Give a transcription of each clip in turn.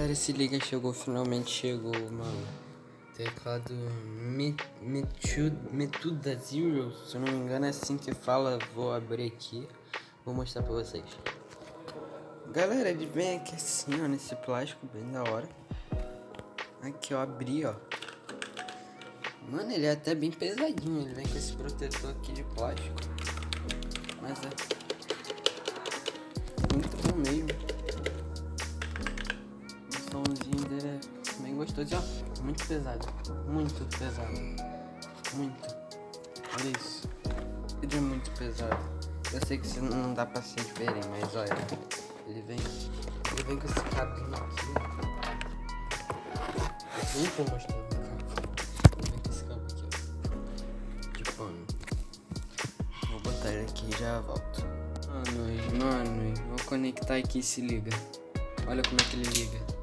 Galera, se liga, finalmente chegou, mano. Teclado Metuda Zero, se eu não me engano é assim que fala. Vou abrir aqui, vou mostrar pra vocês. Galera, ele vem aqui assim, ó, nesse plástico bem da hora. Aqui, ó, abri, ó. Mano, ele é até bem pesadinho, ele vem com esse protetor aqui de plástico. Mas é muito bom mesmo. O somzinho dele é bem gostoso, ó. Muito pesado, muito pesado. Muito. Olha isso. Ele é muito pesado. Eu sei que não dá pra vocês verem, mas olha. Ele vem com esse cabinho aqui. Nem tô mostrando o cabo. Ele vem com esse cabo aqui, ó. De pano. Vou botar ele aqui e já volto. Mano, vou conectar aqui e se liga. Olha como é que ele liga.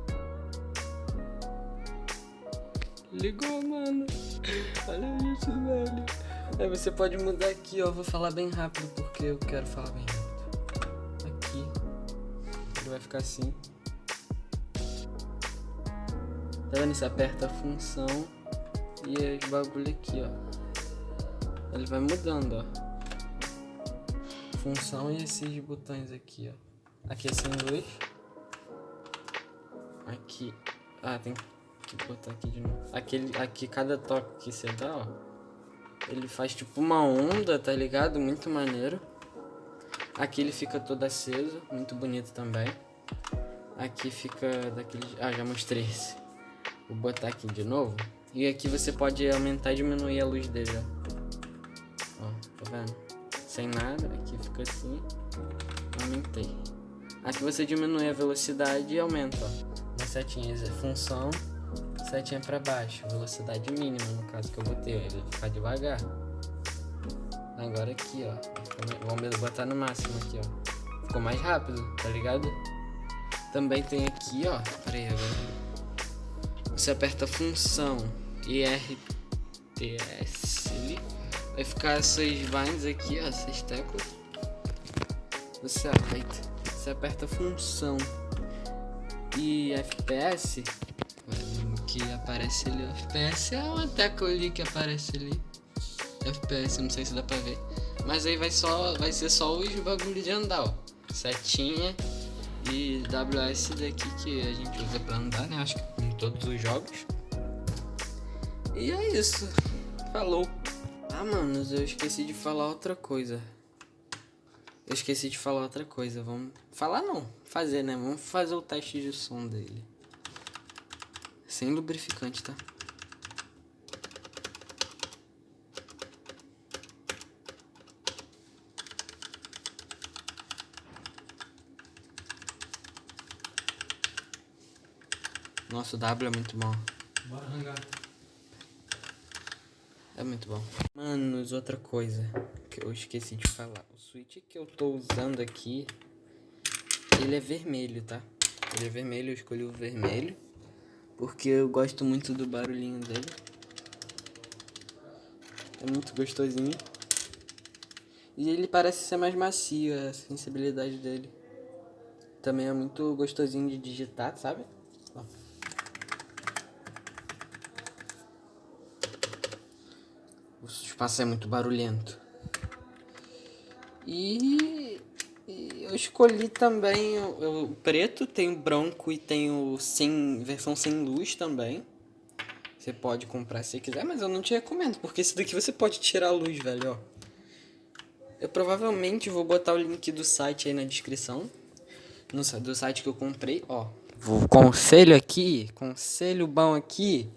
Ligou, mano. Olha isso, velho. Aí você pode mudar aqui, ó. Vou falar bem rápido porque eu quero falar bem rápido. Aqui. Ele vai ficar assim. Tá vendo? Você aperta a função e os bagulho aqui, ó. Ele vai mudando, ó. Função e esses botões aqui, ó. Aqui é sem luz. Aqui. Ah, tem que botar aqui de novo. Aqui cada toque que você dá, ó, ele faz tipo uma onda, tá ligado? Muito maneiro. Aqui ele fica todo aceso, muito bonito também. Aqui fica daquele... Ah, já mostrei esse. Vou botar aqui de novo. E aqui você pode aumentar e diminuir a luz dele, ó. Ó, tá vendo? Sem nada, aqui fica assim. Aumentei. Aqui você diminui a velocidade e aumenta, ó. Nas setinhas é função. Setinha pra baixo, velocidade mínima no caso que eu botei, ele vai ficar devagar. Agora aqui, ó, vamos botar no máximo aqui, ó. Ficou mais rápido, tá ligado? Também tem aqui, ó, peraí agora. Você aperta função e RTS, vai ficar essas vines aqui, ó, essas teclas. Você aperta função e FPS. Que aparece ali, FPS é uma tecla ali que aparece ali. FPS, não sei se dá pra ver. Mas aí vai ser só os bagulho de andar, ó. Setinha e WS daqui que a gente usa pra andar, né? Acho que em todos os jogos. E é isso. Falou. Ah, manos, eu esqueci de falar outra coisa. Vamos falar não, fazer, né? Vamos fazer o teste de som dele. Sem lubrificante, tá? Nossa, o W é muito bom. Bora rangar. É muito bom. Manos, outra coisa que eu esqueci de falar. O switch que eu tô usando aqui, ele é vermelho, tá? Ele é vermelho, eu escolhi o vermelho porque eu gosto muito do barulhinho dele. É muito gostosinho. E ele parece ser mais macio, a sensibilidade dele. Também é muito gostosinho de digitar, sabe? Ó. O espaço é muito barulhento. E eu escolhi também o preto, tem o branco e tem o versão sem luz também. Você pode comprar se quiser, mas eu não te recomendo, porque esse daqui você pode tirar a luz, velho, ó. Eu provavelmente vou botar o link do site aí na descrição. Do site que eu comprei, ó. Conselho bom aqui.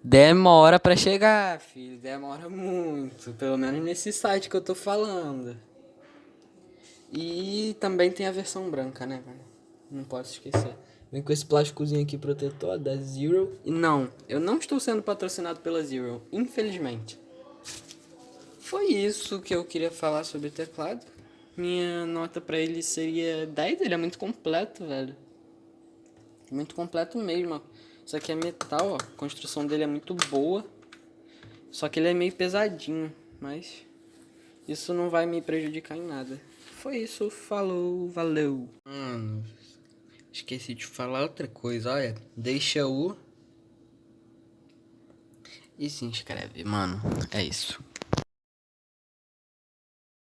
Demora pra chegar, filho. Demora muito. Pelo menos nesse site que eu tô falando. E também tem a versão branca, né, velho? Não posso esquecer. Vem com esse plásticozinho aqui protetor da Zero. E não, eu não estou sendo patrocinado pela Zero, infelizmente. Foi isso que eu queria falar sobre o teclado. Minha nota pra ele seria 10, ele é muito completo, velho. Muito completo mesmo, ó. Isso aqui é metal, ó. A construção dele é muito boa. Só que ele é meio pesadinho, mas isso não vai me prejudicar em nada. Foi isso, falou, valeu. Esqueci de falar outra coisa, olha. Deixa o... E se inscreve, mano. É isso.